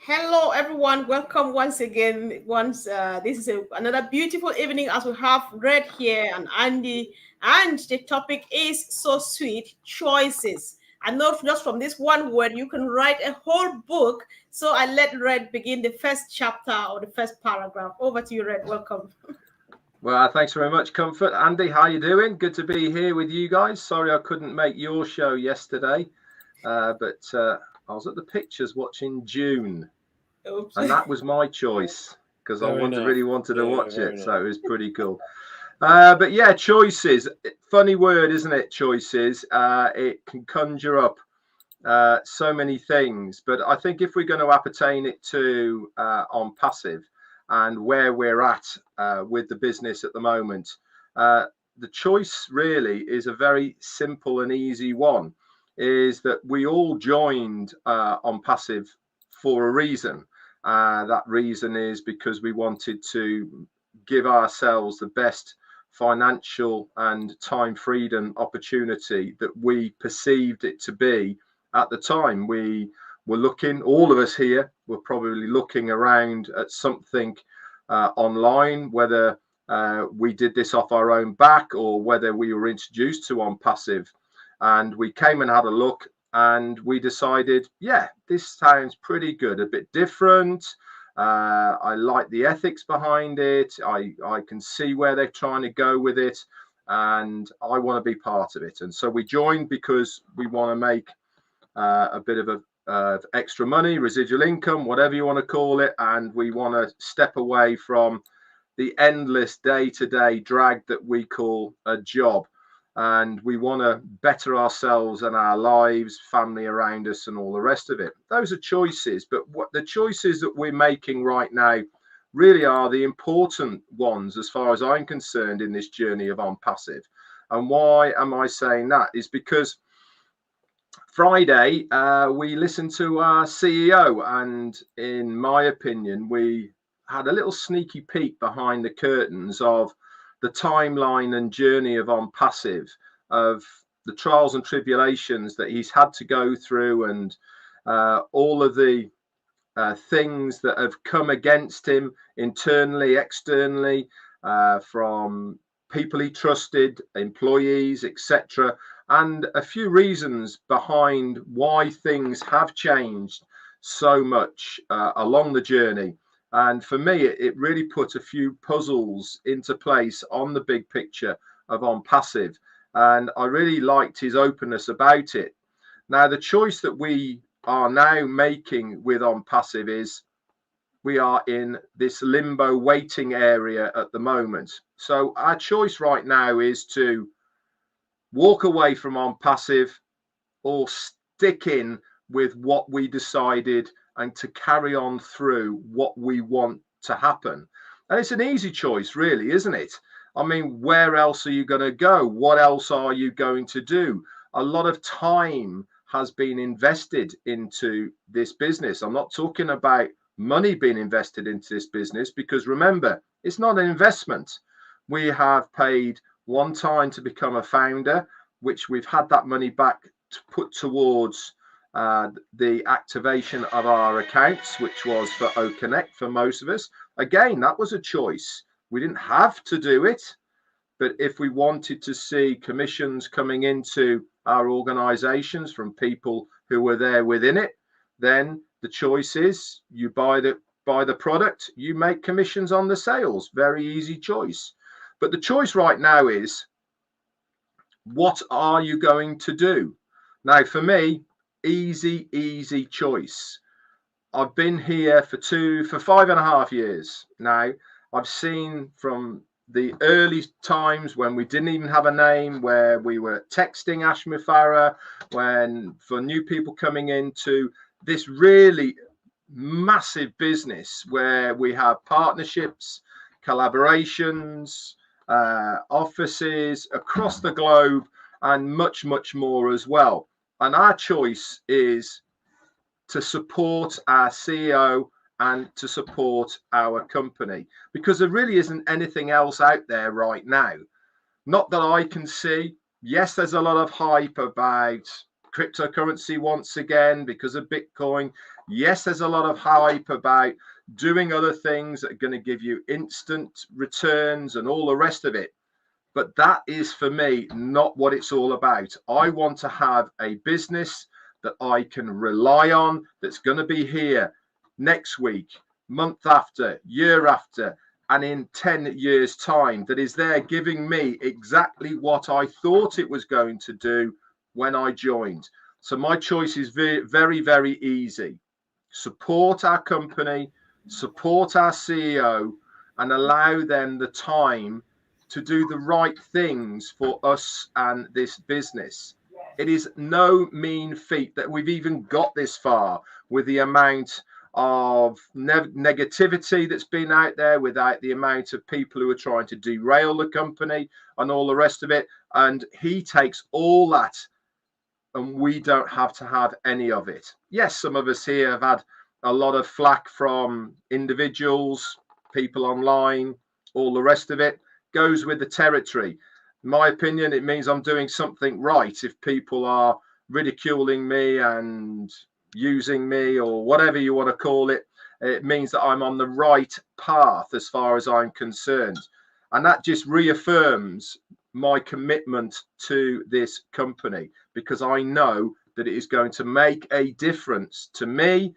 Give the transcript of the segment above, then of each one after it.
Hello, everyone. Welcome once again. This is another beautiful evening as we have Red here and Andy, and the topic is so sweet: choices. I know just from this one word you can write a whole book. So I let Red begin the first chapter or the first paragraph. Over to you, Red. Welcome. Well, thanks very much, Comfort. Andy, how you doing? Good to be here with you guys. Sorry I couldn't make your show yesterday, but I was at the pictures watching June, Oops. and that was my choice because I really wanted to watch it, nice. so it was pretty cool. But yeah, choices. Funny word, isn't it? Choices. It can conjure up so many things, but I think if we're going to appertain it to OnPassive and where we're at with the business at the moment, the choice really is a very simple and easy one, is that we all joined OnPassive for a reason. That reason is because we wanted to give ourselves the best financial and time freedom opportunity that we perceived it to be at the time. We were looking, all of us here were probably looking around at something online, whether we did this off our own back or whether we were introduced to OnPassive. And we came and had a look and we decided, yeah, this sounds pretty good, a bit different. I like the ethics behind it. I can see where they're trying to go with it, and I want to be part of it. And so we joined because we want to make a bit of extra money, residual income, whatever you want to call it, and we want to step away from the endless day-to-day drag that we call a job. And we want to better ourselves and our lives, family around us, and all the rest of it. Those are choices, but what the choices that we're making right now really are the important ones as far as I'm concerned in this journey of OnPassive. And why am I saying that? Is because Friday we listened to our CEO, and in my opinion, we had a little sneaky peek behind the curtains of the timeline and journey of OnPassive, of the trials and tribulations that he's had to go through, and all of the things that have come against him internally, externally, from people he trusted, employees, etc., and a few reasons behind why things have changed so much along the journey. And for me, it really put a few puzzles into place on the big picture of OnPassive. And I really liked his openness about it. Now, the choice that we are now making with OnPassive is we are in this limbo waiting area at the moment. So our choice right now is to walk away from OnPassive or stick in with what we decided and to carry on through what we want to happen. And it's an easy choice, really, isn't it? I mean, where else are you going to go? What else are you going to do? A lot of time has been invested into this business. I'm not talking about money being invested into this business, because remember, it's not an investment. We have paid one time to become a founder, which we've had that money back to put towards the activation of our accounts, which was for OCONNECT for most of us. Again, that was a choice. We didn't have to do it, but if we wanted to see commissions coming into our organizations from people who were there within it, then the choice is you buy the product, you make commissions on the sales. Very easy choice. But the choice right now is, what are you going to do? Now, for me, easy choice. I've been here for 5.5 years now. I've seen from the early times when we didn't even have a name, where we were texting Ashmi Farah, when for new people coming into this really massive business where we have partnerships, collaborations, offices across the globe, and much more as well. And our choice is to support our CEO and to support our company, because there really isn't anything else out there right now. Not that I can see. Yes, there's a lot of hype about cryptocurrency once again because of Bitcoin. Yes, there's a lot of hype about doing other things that are going to give you instant returns and all the rest of it. But that is, for me, not what it's all about. I want to have a business that I can rely on, that's going to be here next week, month after, year after, and in 10 years' time, that is there giving me exactly what I thought it was going to do when I joined. So my choice is very, very, very easy. Support our company, support our CEO, and allow them the time to do the right things for us and this business. It is no mean feat that we've even got this far with the amount of negativity that's been out there, without the amount of people who are trying to derail the company and all the rest of it. And he takes all that, and we don't have to have any of it. Yes, some of us here have had a lot of flack from individuals, people online, all the rest of it. Goes with the territory. In my opinion, it means I'm doing something right if people are ridiculing me and using me, or whatever you want to call it. It means that I'm on the right path as far as I'm concerned. And that just reaffirms my commitment to this company, because I know that it is going to make a difference to me,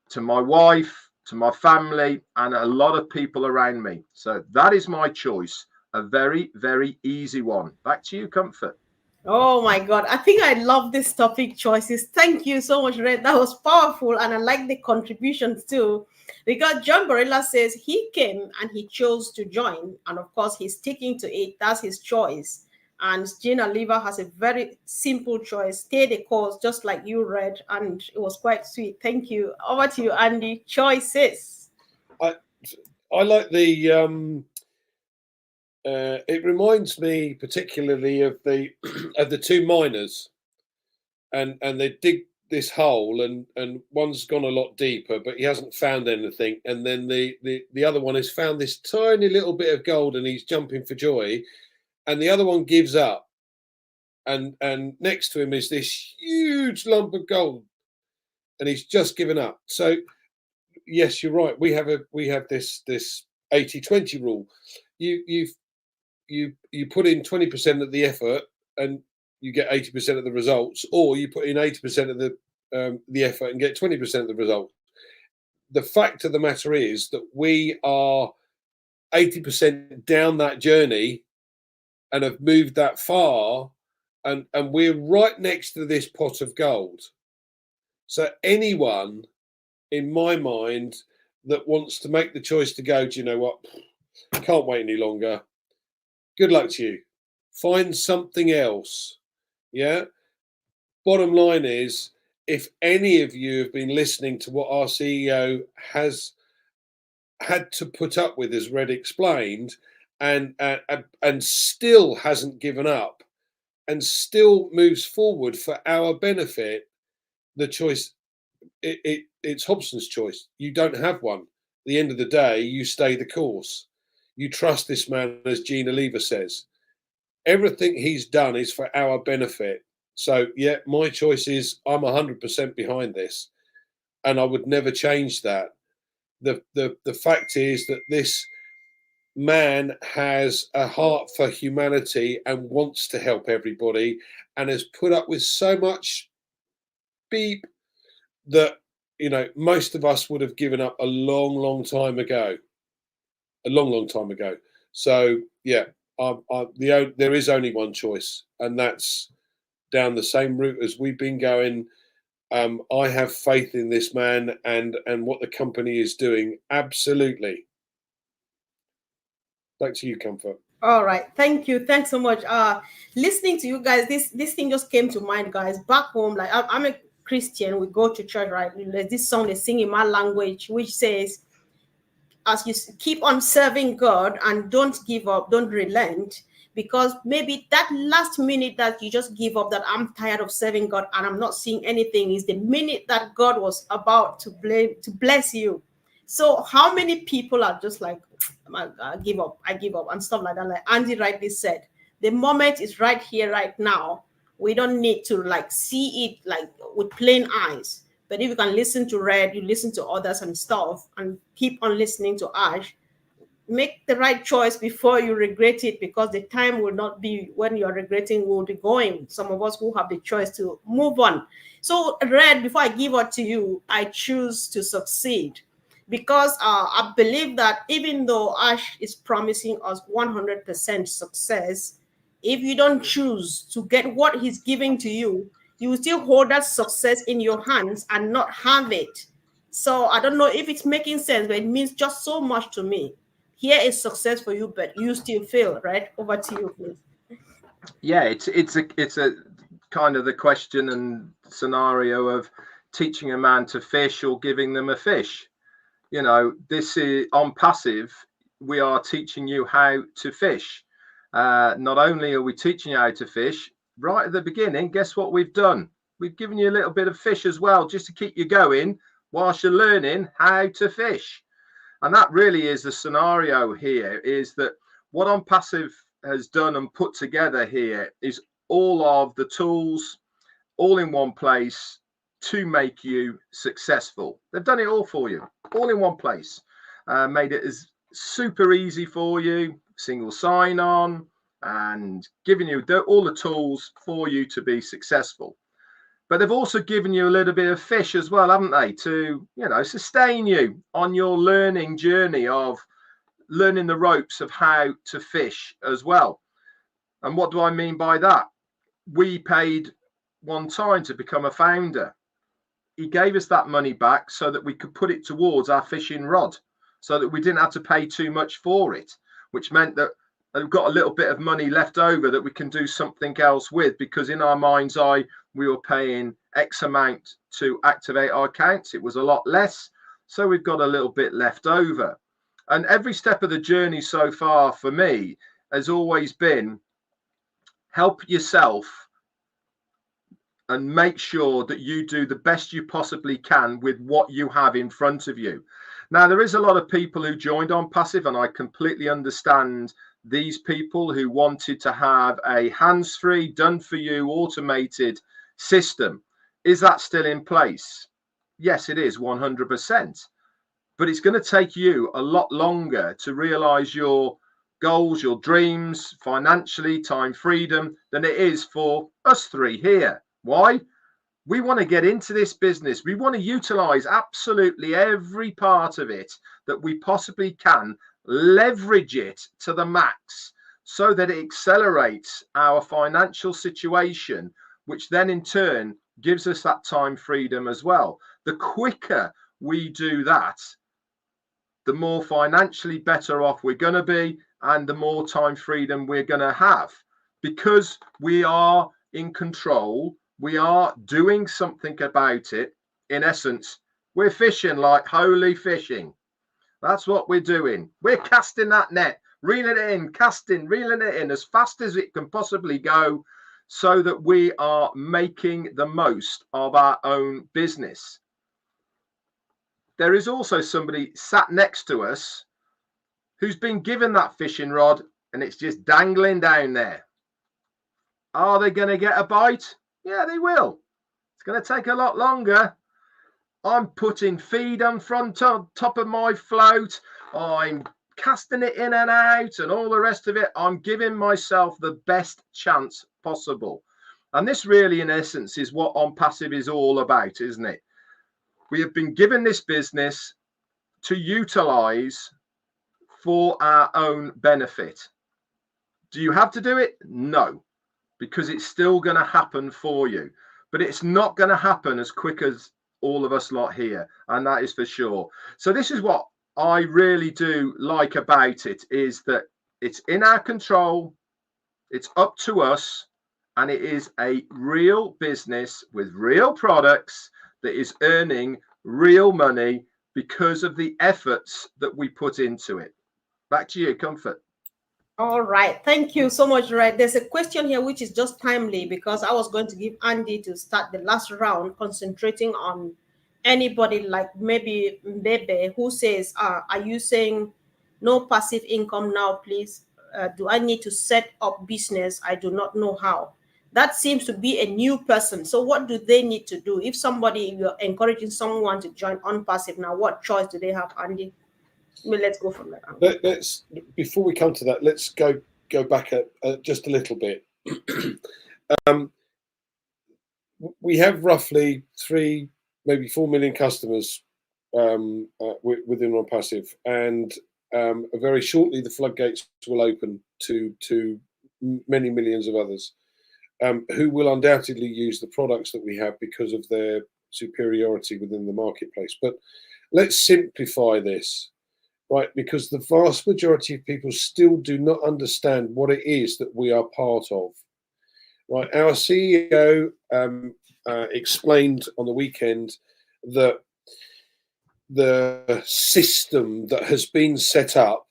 to my wife, to my family, and a lot of people around me. So that is my choice. A very, very easy one. Back to you, Comfort. Oh my God. I think I love this topic choices. Thank you so much, Red. That was powerful. And I like the contributions too. Because John Barilla says he came and he chose to join. And of course, he's sticking to it. That's his choice. And Gina Lever has a very simple choice. Stay the course, just like you read. And it was quite sweet. Thank you. Over to you, Andy. Choices. I like the it reminds me particularly of the of the two miners, and they dig this hole, and one's gone a lot deeper, but he hasn't found anything, and then the other one has found this tiny little bit of gold, and he's jumping for joy, and the other one gives up, and next to him is this huge lump of gold, and he's just given up. So yes, you're right. We have this 80-20 rule. You put in 20% of the effort and you get 80% of the results, or you put in 80% of the effort and get 20% of the result. The fact of the matter is that we are 80% down that journey and have moved that far, and we're right next to this pot of gold. So anyone, in my mind, that wants to make the choice to go, do you know what? I can't wait any longer. Good luck to you. Find something else. Yeah. Bottom line is, if any of you have been listening to what our CEO has had to put up with, as Red explained, and still hasn't given up, and still moves forward for our benefit, the choice, it's Hobson's choice. You don't have one. At the end of the day, you stay the course. You trust this man, as Gina Lever says. Everything he's done is for our benefit. So, yeah, my choice is I'm 100% behind this, and I would never change that. The fact is that this man has a heart for humanity and wants to help everybody, and has put up with so much beep that, you know, most of us would have given up a long, long time ago. A long, long time ago. So, yeah, there is only one choice, and that's down the same route as we've been going. I have faith in this man and what the company is doing. Absolutely. Back to you, Comfort. All right. Thank you. Thanks so much. Listening to you guys, this thing just came to mind, guys. Back home, like I'm a Christian. We go to church, right? There's this song they sing in my language, which says, as you keep on serving God and don't give up, don't relent, because maybe that last minute that you just give up, that I'm tired of serving God and I'm not seeing anything, is the minute that God was about to bless you. So how many people are just like, I give up and stuff like that? Like Andy rightly said, the moment is right here, right now. We don't need to like see it like with plain eyes. But if you can listen to Red, you listen to others and stuff, and keep on listening to Ash, make the right choice before you regret it, because the time will not be when you're regretting will be going. Some of us who have the choice to move on. So Red, before I give it to you, I choose to succeed, because I believe that even though Ash is promising us 100% success, if you don't choose to get what he's giving to you, you will still hold that success in your hands and not have it. So I don't know if it's making sense, but it means just so much to me. Here is success for you, but you still fail, right? Over to you, please. Yeah, it's a kind of the question and scenario of teaching a man to fish or giving them a fish. You know, this is OnPassive. We are teaching you how to fish. Not only are we teaching you how to fish, right at the beginning, guess what we've done? We've given you a little bit of fish as well, just to keep you going whilst you're learning how to fish. And that really is the scenario here, is that what OnPassive has done and put together here is all of the tools all in one place to make you successful. They've done it all for you, all in one place. Made it as super easy for you, single sign-on, and giving you all the tools for you to be successful. But they've also given you a little bit of fish as well, haven't they, to, you know, sustain you on your learning journey of learning the ropes of how to fish as well. And what do I mean by that? We paid one time to become a founder. He gave us that money back so that we could put it towards our fishing rod, so that we didn't have to pay too much for it, which meant that we've got a little bit of money left over that we can do something else with, because in our mind's eye, we were paying X amount to activate our accounts. It was a lot less. So we've got a little bit left over. And every step of the journey so far for me has always been help yourself and make sure that you do the best you possibly can with what you have in front of you. Now, there is a lot of people who joined OnPassive, and I completely understand these people who wanted to have a hands-free, done-for-you, automated system. Is that still in place? Yes, it is, 100%. But it's going to take you a lot longer to realize your goals, your dreams, financially, time freedom, than it is for us three here. Why? We want to get into this business. We want to utilize absolutely every part of it that we possibly can, leverage it to the max so that it accelerates our financial situation, which then in turn gives us that time freedom as well. The quicker we do that, the more financially better off we're going to be, and the more time freedom we're going to have, because we are in control. We are doing something about it. In essence, we're fishing like holy fishing. That's what we're doing. We're casting that net, reeling it in, casting, reeling it in as fast as it can possibly go, so that we are making the most of our own business. There is also somebody sat next to us who's been given that fishing rod and it's just dangling down there. Are they going to get a bite? Yeah, they will. It's going to take a lot longer. I'm putting feed on top of my float. I'm casting it in and out and all the rest of it. I'm giving myself the best chance possible. And this really, in essence, is what OnPassive is all about, isn't it? We have been given this business to utilize for our own benefit. Do you have to do it? No, because it's still going to happen for you. But it's not going to happen as quick as all of us lot here, and that is for sure. So this is what I really do like about it, is that it's in our control, it's up to us, and it is a real business with real products that is earning real money because of the efforts that we put into it. Back to you, Comfort. All right. Thank you so much, Red. There's a question here which is just timely, because I was going to give Andy to start the last round, concentrating on anybody like maybe Bebe, who says, are you saying no passive income now, please? Do I need to set up business? I do not know how. that seems to be a new person. So what do they need to do? If you're encouraging someone to join OnPassive now, what choice do they have, Andy? Well, let's go from that. Let's before we come to that, let's go back just a little bit. We have roughly 3, maybe 4 million customers within OnPassive, and very shortly the floodgates will open to many millions of others who will undoubtedly use the products that we have because of their superiority within the marketplace. But let's simplify this, right? Because the vast majority of people still do not understand what it is that we are part of. Right, our CEO explained on the weekend that the system that has been set up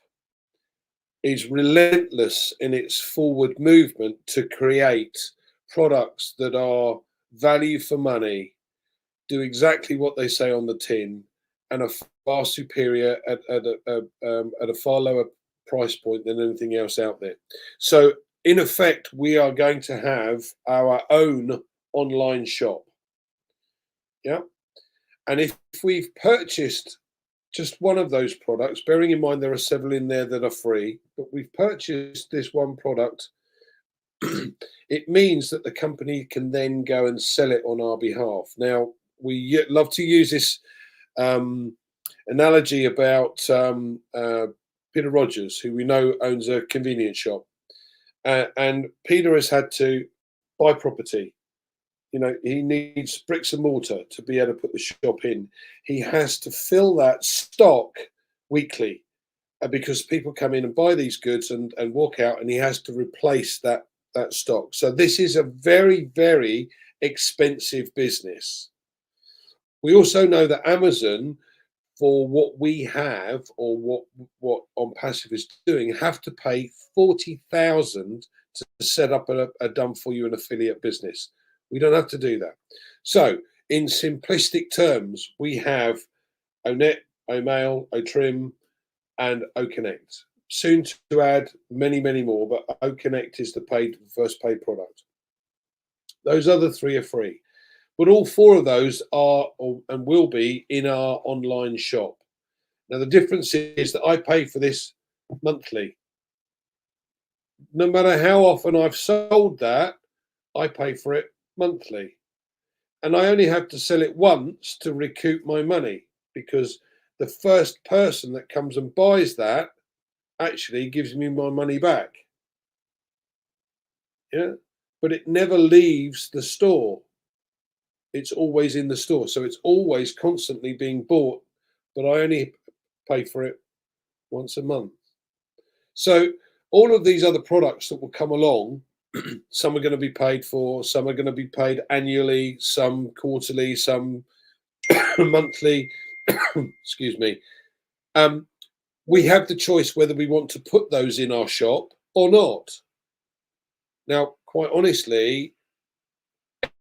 is relentless in its forward movement to create products that are value for money, do exactly what they say on the tin, and are far superior at a far lower price point than anything else out there. So in effect, we are going to have our own online shop. Yeah. And if we've purchased just one of those products, bearing in mind there are several in there that are free, but we've purchased this one product, it means that the company can then go and sell it on our behalf. Now, we love to use this analogy about Peter Rogers, who we know owns a convenience shop. And Peter has had to buy property. You know, he needs bricks and mortar to be able to put the shop in. He has to fill that stock weekly because people come in and buy these goods and walk out, and he has to replace that stock. So this is a very, very expensive business. We also know that Amazon, for what we have or what OnPassive is doing, have to pay $40,000 to set up a done for you an affiliate business. We don't have to do that. So in simplistic terms, we have ONET, OMail, OTRIM, and OCONNECT. Soon to add many, many more, but OCONNECT is the first paid product. Those other 3 are free. But all 4 of those are and will be in our online shop. Now, the difference is that I pay for this monthly. No matter how often I've sold that, I pay for it monthly. And I only have to sell it once to recoup my money, because the first person that comes and buys that actually gives me my money back. Yeah, but it never leaves the store. It's always in the store. So it's always constantly being bought, but I only pay for it once a month. So all of these other products that will come along, some are going to be paid for, some are going to be paid annually, some quarterly, some monthly. Excuse me. We have the choice whether we want to put those in our shop or not. Now, quite honestly,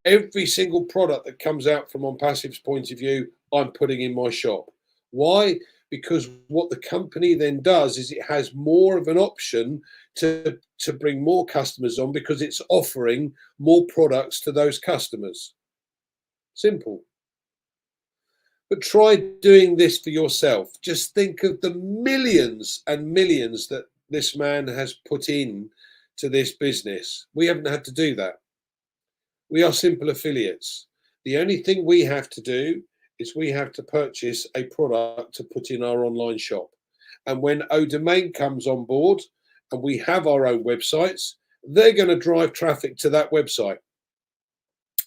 every single product that comes out from OnPassive's point of view, I'm putting in my shop. Why? Because what the company then does is it has more of an option to bring more customers on, because it's offering more products to those customers. Simple. But try doing this for yourself. Just think of the millions and millions that this man has put in to this business. We haven't had to do that. We are simple affiliates. The only thing we have to do is we have to purchase a product to put in our online shop. And when ODomain comes on board and we have our own websites, they're going to drive traffic to that website.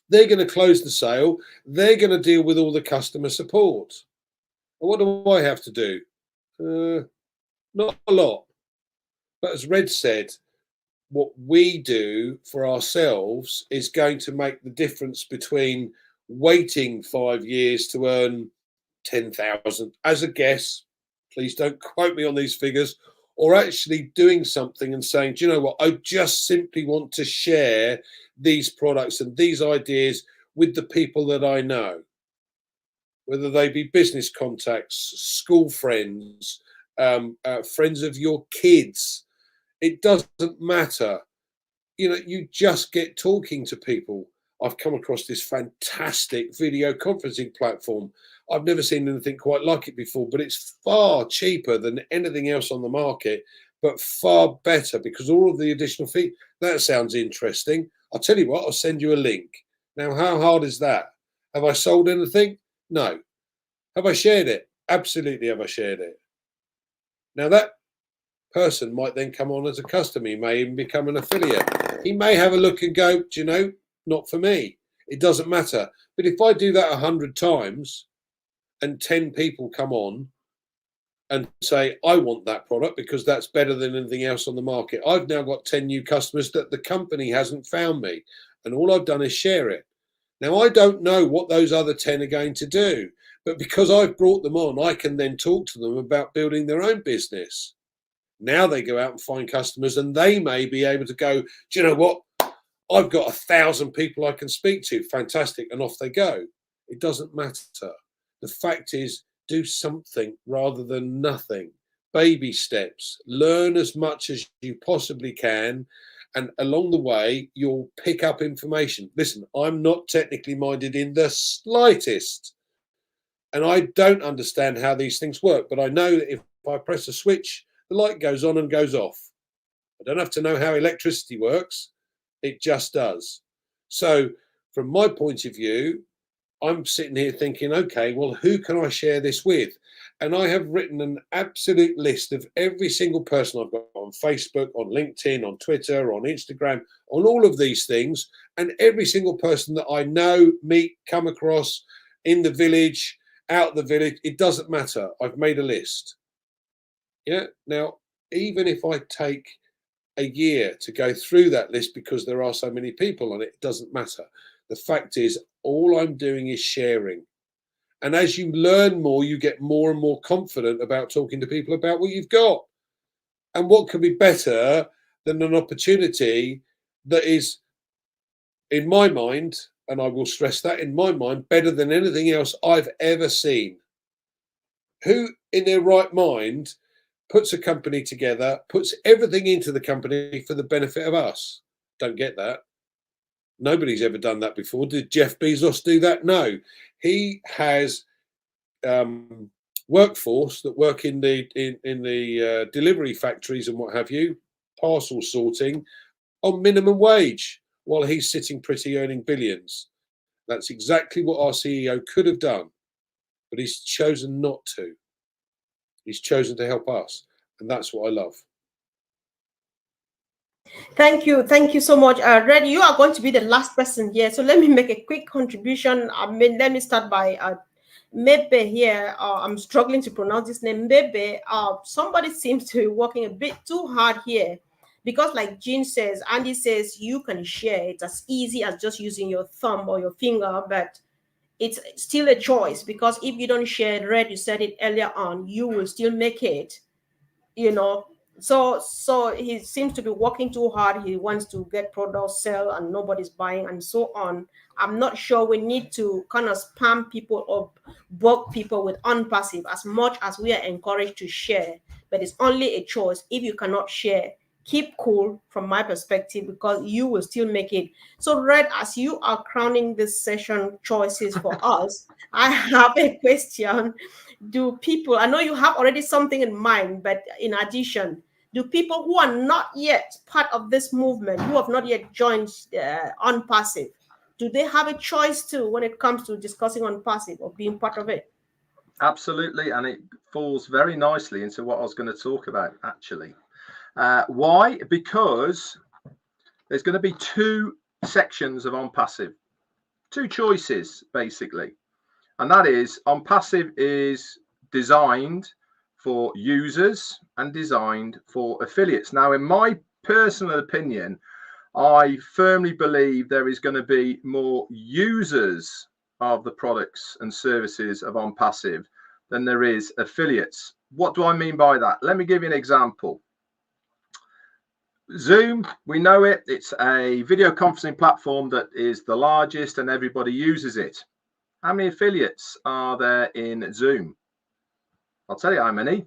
They're going to close the sale. They're going to deal with all the customer support. And what do I have to do? Not a lot. But as Red said, what we do for ourselves is going to make the difference between waiting 5 years to earn 10,000 as a guess. Please don't quote me on these figures. Or actually doing something and saying, do you know what? I just simply want to share these products and these ideas with the people that I know, whether they be business contacts, school friends, friends of your kids. It doesn't matter. you just get talking to people. I've come across this fantastic video conferencing platform. I've never seen anything quite like it before, but it's far cheaper than anything else on the market, but far better because all of the additional fee. That sounds interesting. I'll tell you what, I'll send you a link. Now, how hard is that? Have I sold anything? No. Have I shared it? Absolutely have I shared it. Now, that person might then come on as a customer. He may even become an affiliate. He may have a look and go, do you know, not for me. It doesn't matter. But if I do that 100 times and 10 people come on and say, I want that product because that's better than anything else on the market, I've now got 10 new customers that the company hasn't found me. And all I've done is share it. Now, I don't know what those other 10 are going to do. But because I've brought them on, I can then talk to them about building their own business. Now they go out and find customers and they may be able to go, do you know what? I've got 1,000 people I can speak to. Fantastic. And off they go. It doesn't matter. The fact is, do something rather than nothing. Baby steps. Learn as much as you possibly can. And along the way, you'll pick up information. Listen, I'm not technically minded in the slightest. And I don't understand how these things work. But I know that if I press a switch, the light goes on and goes off. I don't have to know how electricity works. It just does. So from my point of view, I'm sitting here thinking, okay, well, who can I share this with? And I have written an absolute list of every single person I've got on Facebook, on LinkedIn, on Twitter, on Instagram, on all of these things. And every single person that I know, meet, come across in the village, out the village, it doesn't matter. I've made a list. Yeah. Now, even if I take a year to go through that list because there are so many people on it, it doesn't matter. The fact is, all I'm doing is sharing. And as you learn more, you get more and more confident about talking to people about what you've got. And what could be better than an opportunity that is, in my mind, and I will stress that, in my mind, better than anything else I've ever seen. Who in their right mind puts a company together, puts everything into the company for the benefit of us? Don't get that. Nobody's ever done that before. Did Jeff Bezos do that? No. He has workforce that work in the delivery factories and what have you, parcel sorting, on minimum wage, while he's sitting pretty earning billions. That's exactly what our CEO could have done, but he's chosen not to. He's chosen to help us, and that's what I love. Thank you so much. Red, you are going to be the last person here, so let me make a quick contribution. Let me start by Mebe here. I'm struggling to pronounce this name. Mebe. Somebody seems to be working a bit too hard here, because like Jean says, Andy says, you can share it as easy as just using your thumb or your finger, but it's still a choice, because if you don't share it, Red, you said it earlier on, you will still make it, so he seems to be working too hard. He wants to get products sell and nobody's buying and so on. I'm not sure we need to kind of spam people or bug people with OnPassive as much as we are encouraged to share, but it's only a choice. If you cannot share, keep cool from my perspective, because you will still make it. So Red, as you are crowning this session choices for us, I have a question. Do people, I know you have already something in mind, but in addition, do people who are not yet part of this movement, who have not yet joined OnPassive, do they have a choice too when it comes to discussing OnPassive or being part of it? Absolutely, and it falls very nicely into what I was going to talk about, actually. Why? Because there's going to be two sections of OnPassive, two choices, basically. And that is, OnPassive is designed for users and designed for affiliates. Now, in my personal opinion, I firmly believe there is going to be more users of the products and services of OnPassive than there is affiliates. What do I mean by that? Let me give you an example. Zoom, we know it. It's a video conferencing platform that is the largest and everybody uses it. How many affiliates are there in Zoom? I'll tell you how many.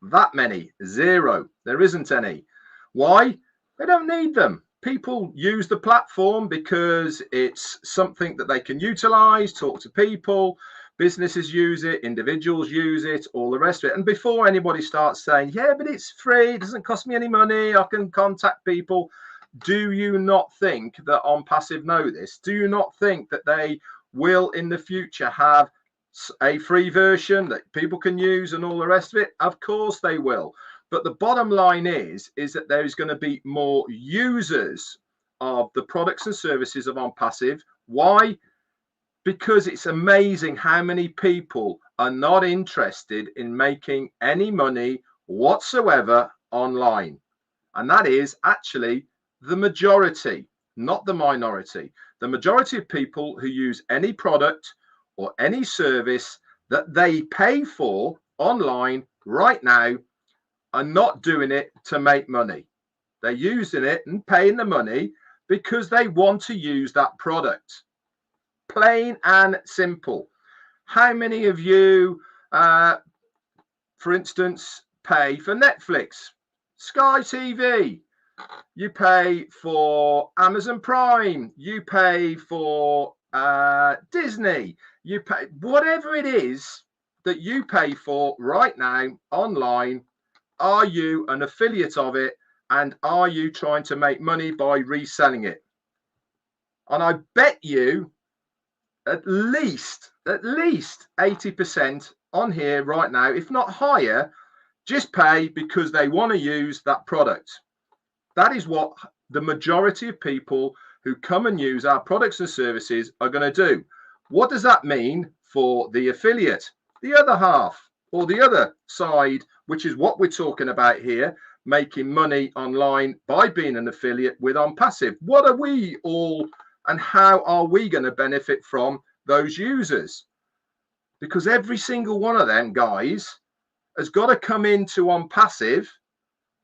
That many. Zero. There isn't any. Why? They don't need them. People use the platform because it's something that they can utilize, talk to people, businesses use it, individuals use it, all the rest of it. And before anybody starts saying, yeah, but it's free, it doesn't cost me any money, I can contact people, do you not think that OnPassive know this? Do you not think that they will in the future have a free version that people can use and all the rest of it? Of course they will. But the bottom line is that there is going to be more users of the products and services of OnPassive. Why? Because it's amazing how many people are not interested in making any money whatsoever online. And that is actually the majority, not the minority. The majority of people who use any product or any service that they pay for online right now are not doing it to make money. They're using it and paying the money because they want to use that product. Plain and simple. How many of you, for instance, pay for Netflix, Sky TV? You pay for Amazon Prime. You pay for Disney. You pay whatever it is that you pay for right now online. Are you an affiliate of it? And are you trying to make money by reselling it? And I bet you at least 80% on here right now, if not higher, just pay because they want to use that product. That is what the majority of people who come and use our products and services are going to do. What does that mean for the affiliate? The other half, or the other side, which is what we're talking about here, making money online by being an affiliate with OnPassive. What are we all and how are we going to benefit from those users? Because every single one of them guys has got to come into OnPassive,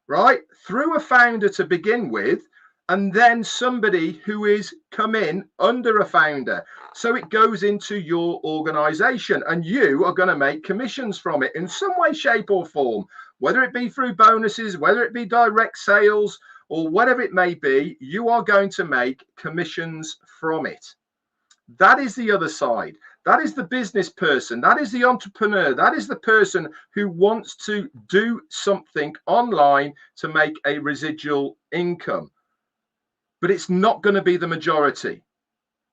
right, through a founder to begin with, and then somebody who is come in under a founder. So it goes into your organization and you are going to make commissions from it in some way, shape or form, whether it be through bonuses, whether it be direct sales or whatever it may be, you are going to make commissions from it. That is the other side. That is the business person. That is the entrepreneur. That is the person who wants to do something online to make a residual income. But it's not going to be the majority,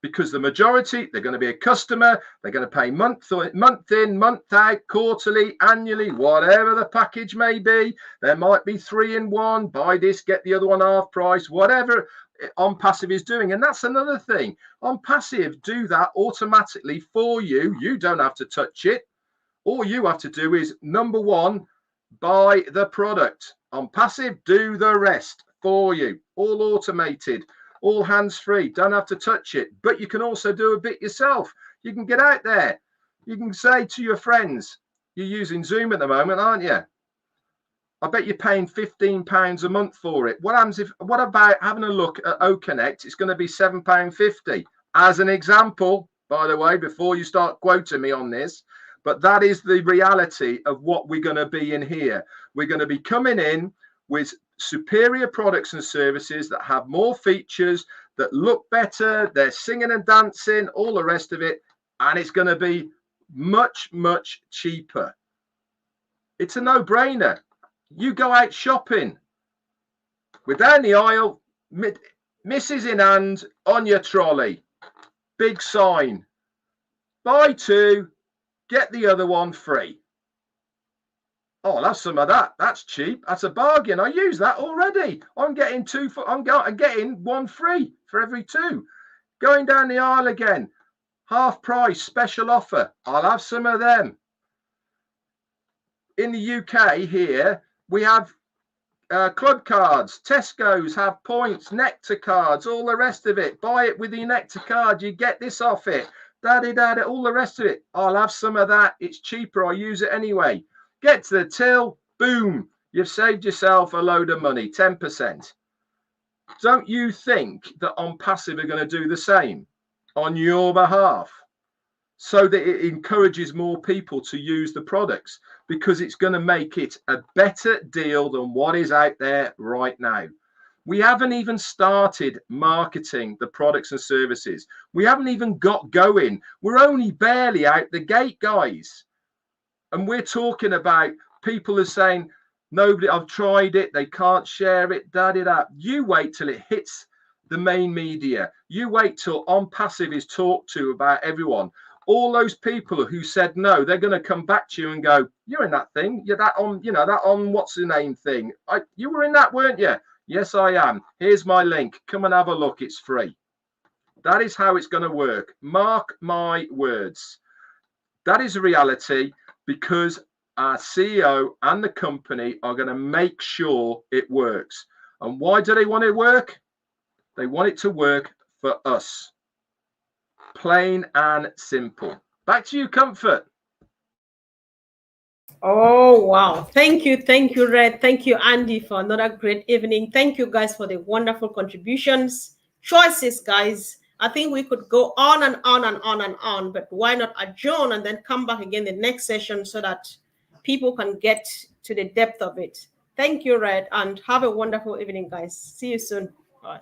because the majority, they're going to be a customer. They're going to pay month in, month out, quarterly, annually, whatever the package may be. There might be 3-in-1, buy this, get the other one half price, whatever OnPassive is doing. And that's another thing. OnPassive do that automatically for you. You don't have to touch it. All you have to do is, number one, buy the product. OnPassive do the rest for you, all automated, all hands-free, don't have to touch it. But you can also do a bit yourself. You can get out there. You can say to your friends, you're using Zoom at the moment, aren't you? I bet you're paying £15 a month for it. What about having a look at OCONNECT? It's going to be £7.50 as an example, by the way, before you start quoting me on this. But that is the reality of what we're going to be in here. We're going to be coming in with superior products and services that have more features, that look better, they're singing and dancing, all the rest of it, and it's going to be much, much cheaper. It's a no-brainer. You go out shopping, we're down the aisle, missus in hand, on your trolley, big sign, buy two, get the other one free. Oh, I'll have some of that. That's cheap. That's a bargain. I use that already. I'm getting I'm getting one free for every two. Going down the aisle again, half price, special offer. I'll have some of them. In the UK here, we have club cards. Tesco's have points, Nectar cards, all the rest of it. Buy it with your Nectar card. You get this off it. Da-da-da-da, all the rest of it. I'll have some of that. It's cheaper. I use it anyway. Get to the till, boom, you've saved yourself a load of money, 10%. Don't you think that OnPassive are going to do the same on your behalf, so that it encourages more people to use the products, because it's going to make it a better deal than what is out there right now? We haven't even started marketing the products and services. We haven't even got going. We're only barely out the gate, guys. And we're talking about people are saying, nobody, I've tried it, they can't share it, da-da-da. You wait till it hits the main media. You wait till OnPassive is talked to about everyone. All those people who said no, they're going to come back to you and go, you're in that thing. You're that on, you know, that on what's the name thing. You were in that, weren't you? Yes, I am. Here's my link. Come and have a look. It's free. That is how it's going to work. Mark my words. That is a reality, because our CEO and the company are going to make sure it works. And why do they want it to work? They want it to work for us. Plain and simple. Back to you, Comfort. Oh, wow. Thank you, Red. Thank you, Andy, for another great evening. Thank you, guys, for the wonderful contributions. Choices, guys. I think we could go on and on and on and on, but why not adjourn and then come back again the next session so that people can get to the depth of it. Thank you, Red, and have a wonderful evening, guys. See you soon. Bye.